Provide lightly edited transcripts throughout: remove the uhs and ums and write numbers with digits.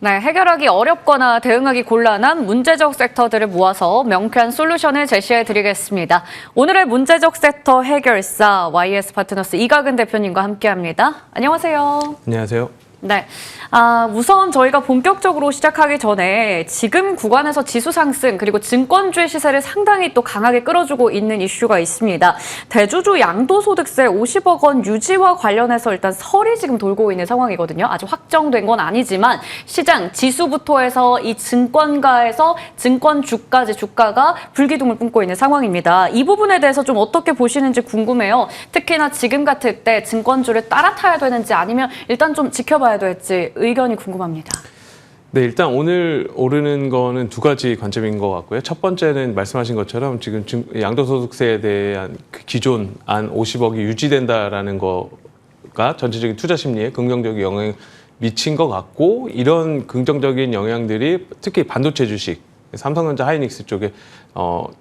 네, 해결하기 어렵거나 대응하기 곤란한 문제적 섹터들을 모아서 명쾌한 솔루션을 제시해 드리겠습니다. 오늘의 문제적 섹터 해결사 YS 파트너스 이각은 대표님과 함께합니다. 안녕하세요. 안녕하세요. 네, 우선 저희가 본격적으로 시작하기 전에 지금 구간에서 지수 상승 그리고 증권주의 시세를 상당히 또 강하게 끌어주고 있는 이슈가 있습니다. 대주주 양도소득세 50억 원 유지와 관련해서 일단 설이 지금 돌고 있는 상황이거든요. 아직 확정된 건 아니지만 시장 지수부터 해서 이 증권가에서 증권주까지 주가가 불기둥을 뿜고 있는 상황입니다. 이 부분에 대해서 좀 어떻게 보시는지 궁금해요. 특히나 지금 같을 때 증권주를 따라타야 되는지 아니면 일단 좀 지켜봐야 될지 의견이 궁금합니다. 네, 일단 오늘 오르는 거는 두 가지 관점인 것 같고요. 첫 번째는 말씀하신 것처럼 지금 양도소득세에 대한 그 기존 안 50억이 유지된다라는 거가 전체적인 투자 심리에 긍정적인 영향을 미친 것 같고, 이런 긍정적인 영향들이 특히 반도체 주식, 삼성전자 하이닉스 쪽에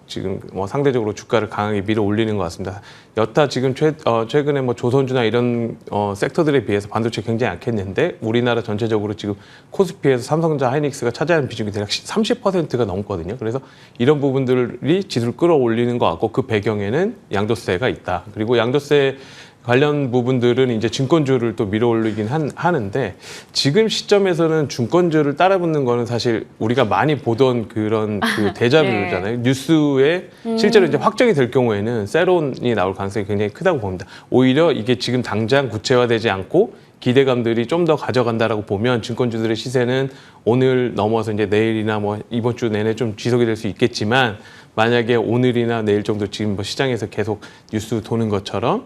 지금 상대적으로 주가를 강하게 밀어 올리는 것 같습니다. 여타 지금 최근에 조선주나 이런 섹터들에 비해서 반도체 굉장히 약했는데 우리나라 전체적으로 지금 코스피에서 삼성전자 하이닉스가 차지하는 비중이 대략 30%가 넘거든요. 그래서 이런 부분들이 지수를 끌어올리는 것 같고, 그 배경에는 양도세가 있다. 그리고 양도세 관련 부분들은 이제 증권주를 또 밀어올리긴 하는데, 지금 시점에서는 증권주를 따라붙는 거는 사실 우리가 많이 보던 그런 그 대자뷰잖아요. 네. 뉴스에 실제로 이제 확정이 될 경우에는 세론이 나올 가능성이 굉장히 크다고 봅니다. 오히려 이게 지금 당장 구체화되지 않고 기대감들이 좀 더 가져간다라고 보면 증권주들의 시세는 오늘 넘어서 이제 내일이나 이번 주 내내 좀 지속이 될 수 있겠지만, 만약에 오늘이나 내일 정도 지금 시장에서 계속 뉴스 도는 것처럼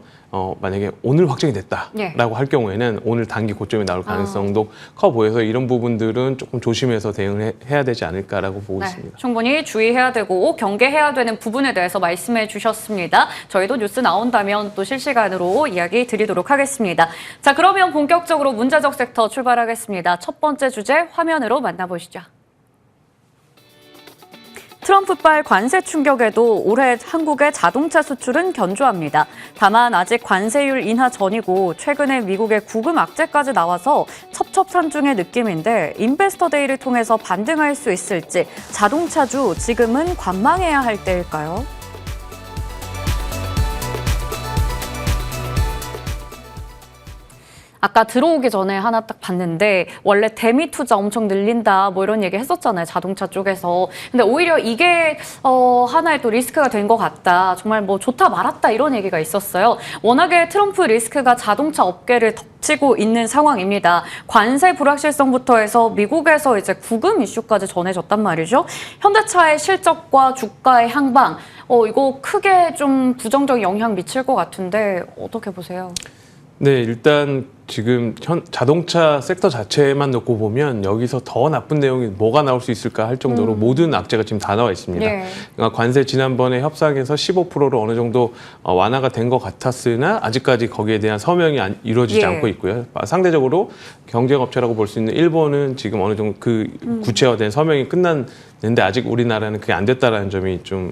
만약에 오늘 확정이 됐다라고 할 경우에는 오늘 단기 고점이 나올 가능성도 커 보여서 이런 부분들은 조금 조심해서 대응을 해야 되지 않을까라고 보고 있습니다. 충분히 주의해야 되고 경계해야 되는 부분에 대해서 말씀해 주셨습니다. 저희도 뉴스 나온다면 또 실시간으로 이야기 드리도록 하겠습니다. 자, 그러면 본격적으로 문제적 섹터 출발하겠습니다. 첫 번째 주제 화면으로 만나보시죠. 트럼프발 관세 충격에도 올해 한국의 자동차 수출은 견조합니다. 다만 아직 관세율 인하 전이고 최근에 미국의 구금 악재까지 나와서 첩첩산중의 느낌인데, 인베스터 데이를 통해서 반등할 수 있을지 자동차주 지금은 관망해야 할 때일까요? 아까 들어오기 전에 하나 딱 봤는데 원래 대미 투자 엄청 늘린다 이런 얘기 했었잖아요, 자동차 쪽에서. 근데 오히려 이게 하나의 또 리스크가 된 것 같다, 정말 좋다 말았다 이런 얘기가 있었어요. 워낙에 트럼프 리스크가 자동차 업계를 덮치고 있는 상황입니다. 관세 불확실성부터 해서 미국에서 이제 구금 이슈까지 전해졌단 말이죠. 현대차의 실적과 주가의 향방, 이거 크게 좀 부정적인 영향 미칠 것 같은데 어떻게 보세요? 네, 일단 지금 자동차 섹터 자체만 놓고 보면 여기서 더 나쁜 내용이 뭐가 나올 수 있을까 할 정도로 모든 악재가 지금 다 나와 있습니다. 네. 그러니까 관세 지난번에 협상에서 15%로 어느 정도 완화가 된 것 같았으나 아직까지 거기에 대한 서명이 이루어지지 않고 있고요. 상대적으로 경쟁업체라고 볼 수 있는 일본은 지금 어느 정도 그 구체화된 서명이 끝났는데 아직 우리나라는 그게 안 됐다라는 점이 좀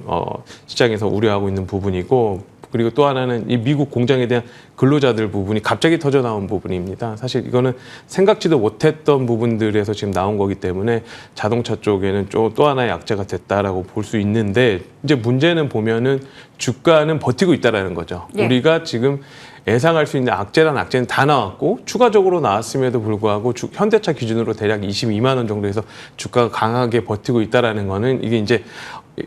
시장에서 우려하고 있는 부분이고, 그리고 또 하나는 이 미국 공장에 대한 근로자들 부분이 갑자기 터져 나온 부분입니다. 사실 이거는 생각지도 못했던 부분들에서 지금 나온 거기 때문에 자동차 쪽에는 또 하나의 악재가 됐다라고 볼 수 있는데, 이제 문제는 보면은 주가는 버티고 있다라는 거죠. 예. 우리가 지금 예상할 수 있는 악재는 다 나왔고, 추가적으로 나왔음에도 불구하고 현대차 기준으로 대략 22만 원 정도에서 주가가 강하게 버티고 있다라는 거는 이게 이제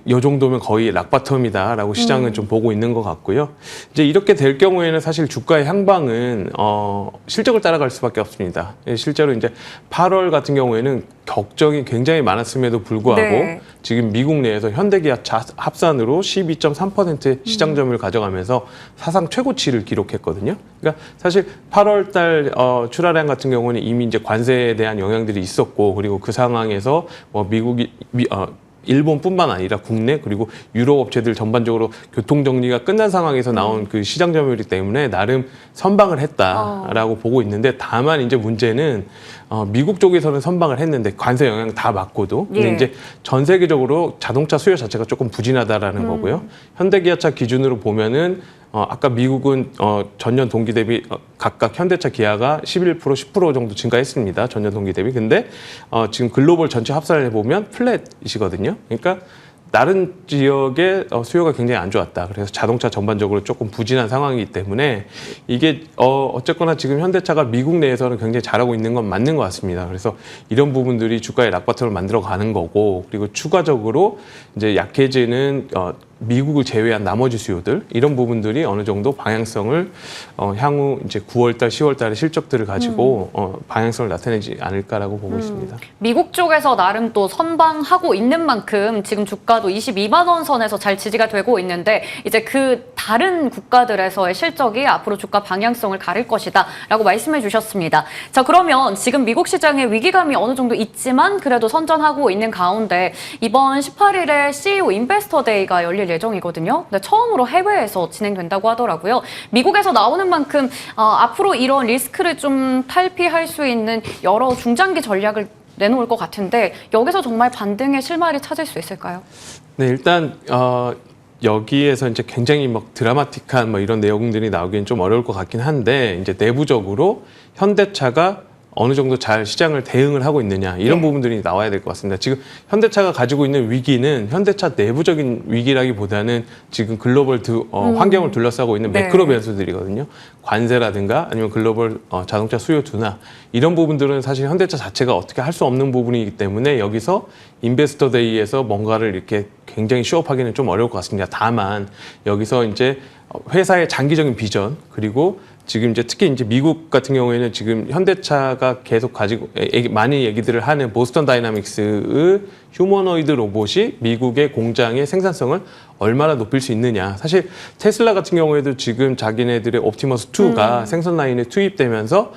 이 정도면 거의 락바텀이다라고 시장은 좀 보고 있는 것 같고요. 이제 이렇게 될 경우에는 사실 주가의 향방은 실적을 따라갈 수밖에 없습니다. 실제로 이제 8월 같은 경우에는 격정이 굉장히 많았음에도 불구하고 지금 미국 내에서 현대기아차 합산으로 12.3% 시장 점유율을 가져가면서 사상 최고치를 기록했거든요. 그러니까 사실 8월 달 출하량 같은 경우는 이미 이제 관세에 대한 영향들이 있었고, 그리고 그 상황에서 일본뿐만 아니라 국내 그리고 유럽 업체들 전반적으로 교통 정리가 끝난 상황에서 나온 그 시장 점유율이기 때문에 나름 선방을 했다라고 보고 있는데, 다만 이제 문제는 미국 쪽에서는 선방을 했는데 관세 영향 다 맞고도 근데 이제 전 세계적으로 자동차 수요 자체가 조금 부진하다라는 거고요. 현대기아차 기준으로 보면은 아까 미국은 전년 동기 대비 각각 현대차, 기아가 11%, 10% 정도 증가했습니다. 전년 동기 대비. 근데 지금 글로벌 전체 합산을 해보면 플랫이시거든요. 그러니까 다른 지역의 수요가 굉장히 안 좋았다. 그래서 자동차 전반적으로 조금 부진한 상황이기 때문에 이게 어쨌거나 지금 현대차가 미국 내에서는 굉장히 잘하고 있는 건 맞는 것 같습니다. 그래서 이런 부분들이 주가의 락바텀을 만들어 가는 거고, 그리고 추가적으로 이제 약해지는 미국을 제외한 나머지 수요들, 이런 부분들이 어느 정도 방향성을 향후 이제 9월달, 10월달의 실적들을 가지고 방향성을 나타내지 않을까라고 보고 있습니다. 미국 쪽에서 나름 또 선방하고 있는 만큼 지금 주가도 22만 원 선에서 잘 지지가 되고 있는데, 이제 그 다른 국가들에서의 실적이 앞으로 주가 방향성을 가릴 것이다라고 말씀해 주셨습니다. 자, 그러면 지금 미국 시장의 위기감이 어느 정도 있지만 그래도 선전하고 있는 가운데 이번 18일에 CEO 인베스터 데이가 열릴 예정이거든요. 근데 처음으로 해외에서 진행된다고 하더라고요. 미국에서 나오는 만큼 앞으로 이런 리스크를 좀 탈피할 수 있는 여러 중장기 전략을 내놓을 것 같은데, 여기서 정말 반등의 실마리를 찾을 수 있을까요? 네, 일단 여기에서 이제 굉장히 막 드라마틱한 뭐 이런 내용들이 나오기는 좀 어려울 것 같긴 한데, 이제 내부적으로 현대차가 어느 정도 잘 시장을 대응을 하고 있느냐, 이런 부분들이 나와야 될 것 같습니다. 지금 현대차가 가지고 있는 위기는 현대차 내부적인 위기라기보다는 지금 글로벌 환경을 둘러싸고 있는 매크로 변수들이거든요. 관세라든가 아니면 글로벌 자동차 수요 둔화, 이런 부분들은 사실 현대차 자체가 어떻게 할 수 없는 부분이기 때문에 여기서 인베스터 데이에서 뭔가를 이렇게 굉장히 쇼업하기는 좀 어려울 것 같습니다. 다만 여기서 이제 회사의 장기적인 비전, 그리고 지금 이제 특히 이제 미국 같은 경우에는 지금 현대차가 계속 가지고 많이 얘기들을 하는 보스턴 다이나믹스의 휴머노이드 로봇이 미국의 공장의 생산성을 얼마나 높일 수 있느냐. 사실 테슬라 같은 경우에도 지금 자기네들의 옵티머스 2가 생산 라인에 투입되면서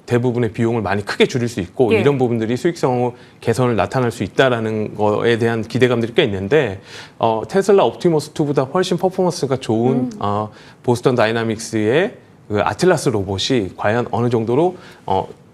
대부분의 비용을 많이 크게 줄일 수 있고, 이런 부분들이 수익성 개선을 나타날 수 있다라는 거에 대한 기대감들이 꽤 있는데, 테슬라 옵티머스 2보다 훨씬 퍼포먼스가 좋은 보스턴 다이나믹스의 그 아틀라스 로봇이 과연 어느 정도로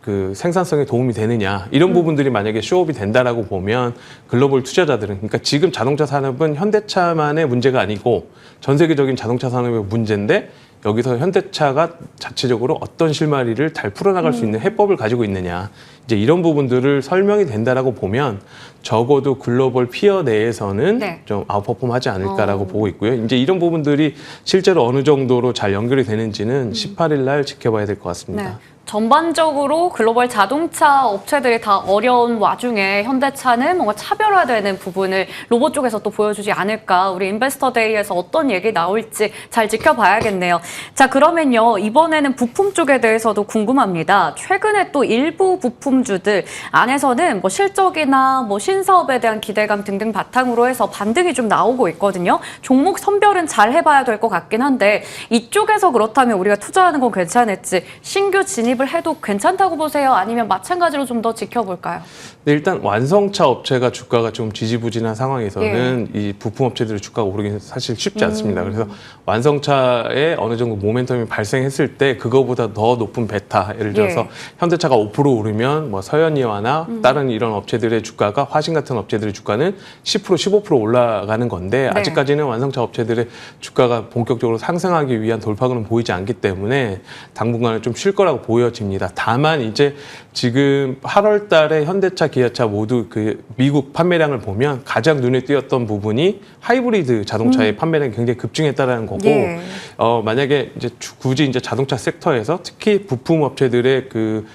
그 생산성에 도움이 되느냐, 이런 부분들이 만약에 쇼업이 된다라고 보면 글로벌 투자자들은, 그러니까 지금 자동차 산업은 현대차만의 문제가 아니고 전 세계적인 자동차 산업의 문제인데, 여기서 현대차가 자체적으로 어떤 실마리를 잘 풀어나갈 수 있는 해법을 가지고 있느냐, 이제 이런 부분들을 설명이 된다라고 보면 적어도 글로벌 피어 내에서는 좀 아웃퍼폼하지 않을까라고 보고 있고요. 이제 이런 부분들이 실제로 어느 정도로 잘 연결이 되는지는 18일 날 지켜봐야 될 것 같습니다. 전반적으로 글로벌 자동차 업체들이 다 어려운 와중에 현대차는 뭔가 차별화되는 부분을 로봇 쪽에서 또 보여주지 않을까, 우리 인베스터 데이에서 어떤 얘기 나올지 잘 지켜봐야겠네요. 자, 그러면요, 이번에는 부품 쪽에 대해서도 궁금합니다. 최근에 또 일부 부품주들 안에서는 뭐 실적이나 뭐 신사업에 대한 기대감 등등 바탕으로 해서 반등이 좀 나오고 있거든요. 종목 선별은 잘 해봐야 될 것 같긴 한데, 이쪽에서 그렇다면 우리가 투자하는 건 괜찮을지, 신규 진입 해도 괜찮다고 보세요? 아니면 마찬가지로 좀 더 지켜볼까요? 네, 일단 완성차 업체가 주가가 좀 지지부진한 상황에서는 이 부품 업체들의 주가가 오르기는 사실 쉽지 않습니다. 그래서 완성차에 어느 정도 모멘텀이 발생했을 때 그거보다 더 높은 베타, 예를 들어서 현대차가 5% 오르면 뭐 서현이와나 다른 이런 업체들의 주가가, 화신 같은 업체들의 주가는 10%, 15% 올라가는 건데, 아직까지는 완성차 업체들의 주가가 본격적으로 상승하기 위한 돌파구는 보이지 않기 때문에 당분간은 좀 쉴 거라고 보여집니다. 다만 이제 지금 8월 달에 현대차, 기아차 모두 그 미국 판매량을 보면 가장 눈에 띄었던 부분이 하이브리드 자동차의 판매량이 굉장히 급증했다라는 거고, 만약에 이제 굳이 이제 자동차 섹터에서 특히 부품 업체들의 그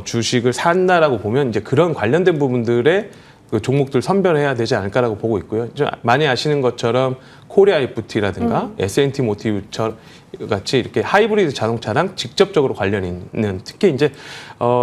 주식을 산다라고 보면 이제 그런 관련된 부분들의 그 종목들 선별해야 되지 않을까라고 보고 있고요. 많이 아시는 것처럼 코리아 FT라든가 S&T 모티브처럼 같이 이렇게 하이브리드 자동차랑 직접적으로 관련이 있는, 특히 이제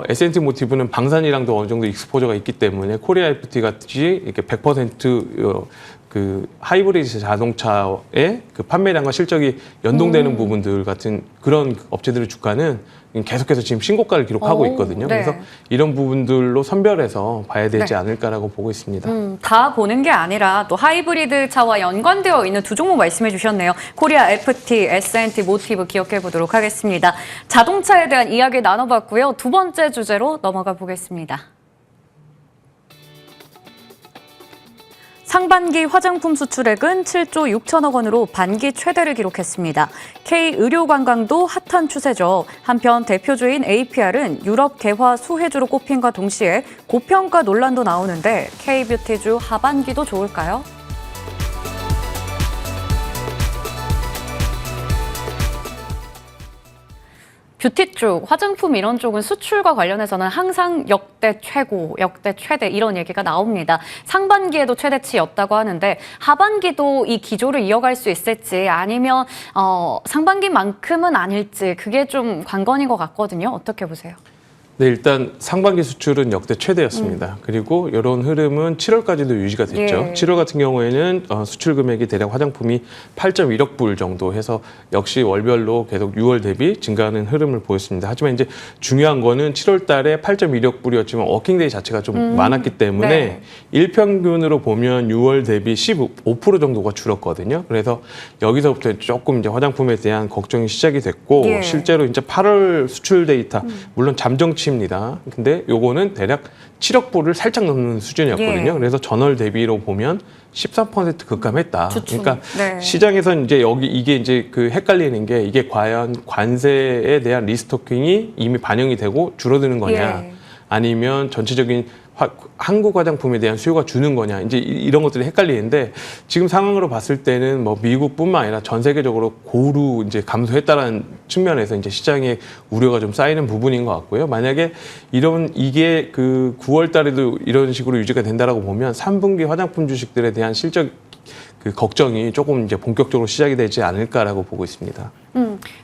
S&T 모티브는 방산이랑도 어느 정도 익스포저가 있기 때문에 코리아 FT 같이 이렇게 100% 그 하이브리드 자동차의 그 판매량과 실적이 연동되는 부분들 같은 그런 업체들의 주가는 계속해서 지금 신고가를 기록하고 있거든요. 그래서 이런 부분들로 선별해서 봐야 되지 않을까라고 보고 있습니다. 다 보는 게 아니라 또 하이브리드 차와 연관되어 있는 두 종목 말씀해 주셨네요. 코리아 FT, S&T 모티브 기억해 보도록 하겠습니다. 자동차에 대한 이야기 나눠봤고요. 두 번째 주제로 넘어가 보겠습니다. 상반기 화장품 수출액은 7조 6천억 원으로 반기 최대를 기록했습니다. K의료관광도 핫한 추세죠. 한편 대표주인 APR은 유럽 개화 수혜주로 꼽힌과 동시에 고평가 논란도 나오는데 K뷰티주 하반기도 좋을까요? 뷰티 쪽, 화장품 이런 쪽은 수출과 관련해서는 항상 역대 최고, 역대 최대 이런 얘기가 나옵니다. 상반기에도 최대치였다고 하는데 하반기도 이 기조를 이어갈 수 있을지 아니면 상반기만큼은 아닐지 그게 좀 관건인 것 같거든요. 어떻게 보세요? 네, 일단 상반기 수출은 역대 최대였습니다. 그리고 이런 흐름은 7월까지도 유지가 됐죠. 예. 7월 같은 경우에는 수출 금액이 대략 화장품이 8.1억 불 정도 해서 역시 월별로 계속 6월 대비 증가하는 흐름을 보였습니다. 하지만 이제 중요한 거는 7월 달에 8.1억 불이었지만 워킹데이 자체가 좀 많았기 때문에 네. 일평균으로 보면 6월 대비 15% 정도가 줄었거든요. 그래서 여기서부터 조금 이제 화장품에 대한 걱정이 시작이 됐고 예. 실제로 이제 8월 수출 데이터 물론 잠정치입니다. 근데 요거는 대략 7억 불을 살짝 넘는 수준이었거든요. 예. 그래서 전월 대비로 보면 13% 급감했다. 주춤. 그러니까 네. 시장에서 이제 이게 이제 그 헷갈리는 게 이게 과연 관세에 대한 리스토킹이 이미 반영이 되고 줄어드는 거냐, 예. 아니면 전체적인 한국 화장품에 대한 수요가 주는 거냐, 이제 이런 것들이 헷갈리는데 지금 상황으로 봤을 때는 뭐 미국뿐만 아니라 전 세계적으로 고루 이제 감소했다라는 측면에서 이제 시장에 우려가 좀 쌓이는 부분인 것 같고요. 만약에 이게 그 9월 달에도 이런 식으로 유지가 된다라고 보면 3분기 화장품 주식들에 대한 실적 그 걱정이 조금 이제 본격적으로 시작이 되지 않을까라고 보고 있습니다.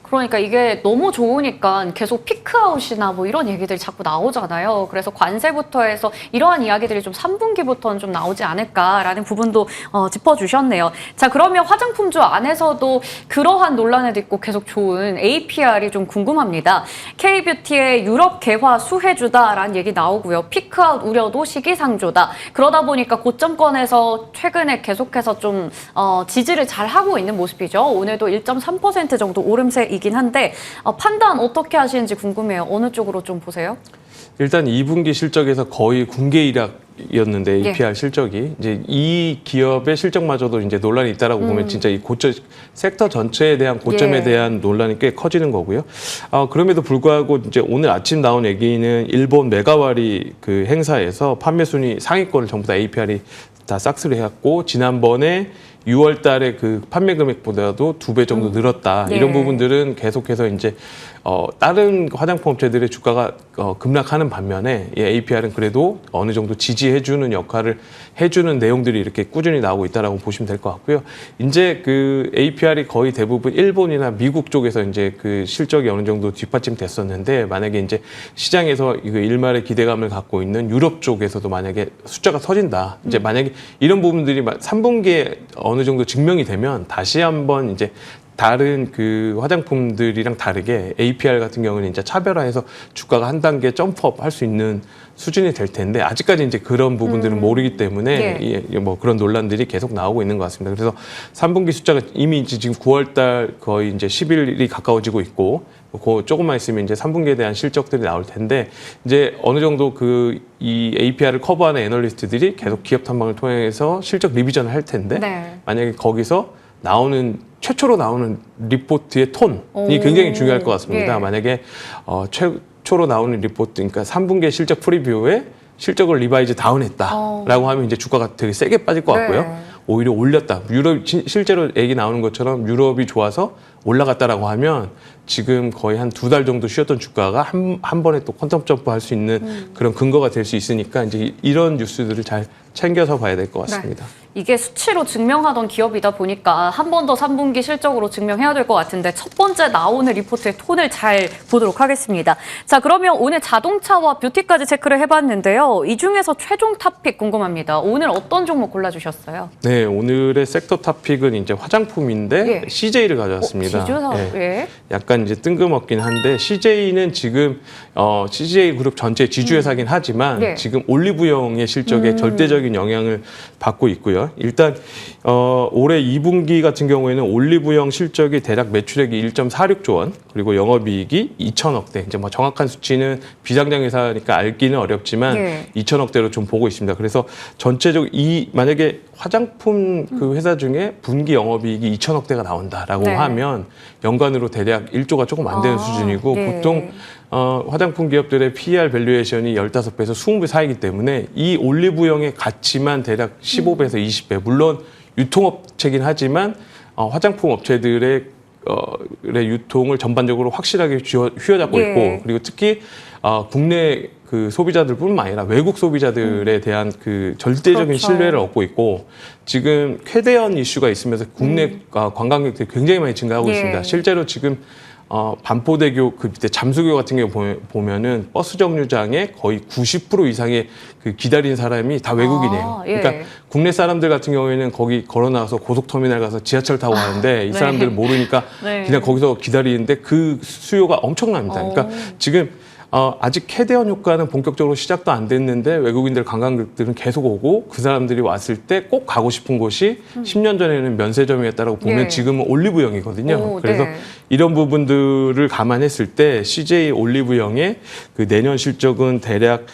그러니까 이게 너무 좋으니까 계속 피크아웃이나 뭐 이런 얘기들이 자꾸 나오잖아요. 그래서 관세부터 해서 이러한 이야기들이 좀 3분기부터는 좀 나오지 않을까라는 부분도 짚어주셨네요. 자, 그러면 화장품주 안에서도 그러한 논란에도 있고 계속 좋은 APR이 좀 궁금합니다. K뷰티의 유럽 개화 수혜주다라는 얘기 나오고요. 피크아웃 우려도 시기상조다. 그러다 보니까 고점권에서 최근에 계속해서 좀 지지를 잘 하고 있는 모습이죠. 오늘도 1.3% 정도 오름세이긴 한데 판단 어떻게 하시는지 궁금해요. 어느 쪽으로 좀 보세요? 일단 2분기 실적에서 거의 군계 일약이었는데 APR 예. 실적이 이제 이 기업의 실적마저도 이제 논란이 있다라고 보면 진짜 이 고점 섹터 전체에 대한 고점에 예. 대한 논란이 꽤 커지는 거고요. 그럼에도 불구하고 이제 오늘 아침 나온 얘기는 일본 메가와리 그 행사에서 판매 순위 상위권을 전부 다 APR이 다 싹쓸이 해갖고 지난번에 6월 달에 그 판매 금액보다도 2배 정도 늘었다. 네. 이런 부분들은 계속해서 이제 다른 화장품 업체들의 주가가 급락하는 반면에 이 APR은 그래도 어느 정도 지지해주는 역할을 해주는 내용들이 이렇게 꾸준히 나오고 있다라고 보시면 될 것 같고요. 이제 그 APR이 거의 대부분 일본이나 미국 쪽에서 이제 그 실적이 어느 정도 뒷받침 됐었는데 만약에 이제 시장에서 이거 일말의 기대감을 갖고 있는 유럽 쪽에서도 만약에 숫자가 터진다. 이제 만약에 이런 부분들이 3분기에 어느 정도 증명이 되면 다시 한번 이제 다른 그 화장품들이랑 다르게 APR 같은 경우는 이제 차별화해서 주가가 한 단계 점프업 할 수 있는 수준이 될 텐데 아직까지 이제 그런 부분들은 모르기 때문에 뭐 그런 논란들이 계속 나오고 있는 것 같습니다. 그래서 3분기 숫자가 이미 이제 지금 9월 달 거의 이제 10일이 가까워지고 있고 조금만 있으면 이제 3분기에 대한 실적들이 나올 텐데 이제 어느 정도 이 APR을 커버하는 애널리스트들이 계속 기업 탐방을 통해서 실적 리비전을 할 텐데 네. 만약에 거기서 최초로 나오는 리포트의 톤이 굉장히 중요할 것 같습니다. 예. 만약에 최초로 나오는 리포트, 그러니까 3분기 실적 프리뷰에 실적을 리바이즈 다운했다라고 하면 이제 주가가 되게 세게 빠질 것 같고요. 네. 오히려 올렸다. 실제로 얘기 나오는 것처럼 유럽이 좋아서 올라갔다라고 하면 지금 거의 한 2달 정도 쉬었던 주가가 한 번에 또 퀀텀 점프 할 수 있는 그런 근거가 될 수 있으니까 이제 이런 뉴스들을 잘 챙겨서 봐야 될 것 같습니다. 네. 이게 수치로 증명하던 기업이다 보니까 한 번 더 3분기 실적으로 증명해야 될 것 같은데 첫 번째 나오는 리포트의 톤을 잘 보도록 하겠습니다. 자, 그러면 오늘 자동차와 뷰티까지 체크를 해봤는데요. 이 중에서 최종 탑픽 궁금합니다. 오늘 어떤 종목 골라주셨어요? 네, 오늘의 섹터 탑픽은 이제 화장품인데 예. CJ를 가져왔습니다. 지주사업, 예. 예. 약간 이제 뜬금없긴 한데 CJ는 지금 CJ 그룹 전체 지주회사긴 하지만 네. 지금 올리브영의 실적에 절대적인 영향을 받고 있고요. 일단 올해 2분기 같은 경우에는 올리브영 실적이 대략 매출액이 1.46조 원, 그리고 영업이익이 2천억대. 이제 뭐 정확한 수치는 비상장 회사니까 알기는 어렵지만 예. 2천억대로 좀 보고 있습니다. 그래서 전체적으로 만약에 화장품 그 회사 중에 분기 영업이익이 2천억대가 나온다라고 네. 하면 연간으로 대략 1조가 조금 안 되는 수준이고 예. 보통 화장품 기업들의 PER 밸류에이션이 15배에서 20배 사이기 때문에 이 올리브영의 가치만 대략 15배에서 20배. 물론 유통업체긴 하지만 화장품 업체들의 유통을 전반적으로 확실하게 휘어잡고 예. 있고, 그리고 특히 국내 그 소비자들뿐만 아니라 외국 소비자들에 대한 그 절대적인 그렇죠. 신뢰를 얻고 있고, 지금 쾌대현 이슈가 있으면서 국내 관광객들이 굉장히 많이 증가하고 예. 있습니다. 실제로 지금 반포대교 그 밑에 잠수교 같은 경우 보면은 버스 정류장에 거의 90% 이상의 그 기다리는 사람이 다 외국인이에요. 예. 그러니까 국내 사람들 같은 경우에는 거기 걸어 나와서 고속터미널 가서 지하철 타고 가는데 이 네. 사람들은 모르니까 네. 그냥 거기서 기다리는데 그 수요가 엄청납니다. 그러니까 지금 아직 캐대언 효과는 본격적으로 시작도 안 됐는데 외국인들 관광객들은 계속 오고, 그 사람들이 왔을 때 꼭 가고 싶은 곳이 10년 전에는 면세점이었다라고 보면 예. 지금은 올리브영이거든요. 오, 그래서 네. 이런 부분들을 감안했을 때 CJ 올리브영의 그 내년 실적은 대략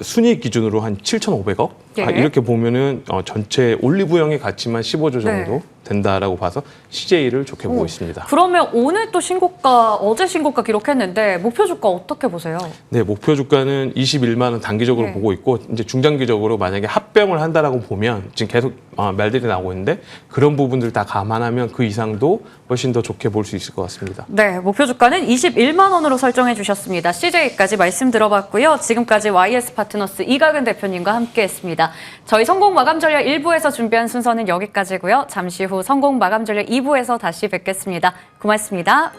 순이익 기준으로 한 7,500억? 예. 이렇게 보면은 전체 올리브영의 가치만 15조 정도 네. 된다라고 봐서 CJ를 좋게 보고 있습니다. 그러면 오늘 또 신고가, 어제 신고가 기록했는데 목표 주가 어떻게 보세요? 네, 목표 주가는 21만 원 단기적으로 네. 보고 있고, 이제 중장기적으로 만약에 합병을 한다라고 보면 지금 계속 말들이 나오고 있는데, 그런 부분들 다 감안하면 그 이상도 훨씬 더 좋게 볼 수 있을 것 같습니다. 네, 목표 주가는 21만 원으로 설정해 주셨습니다. CJ까지 말씀 들어봤고요. 지금까지 YS 파트너스 이각은 대표님과 함께했습니다. 저희 성공 마감 전략 1부에서 준비한 순서는 여기까지고요. 잠시 후 성공 마감 전략 2부에서 다시 뵙겠습니다. 고맙습니다.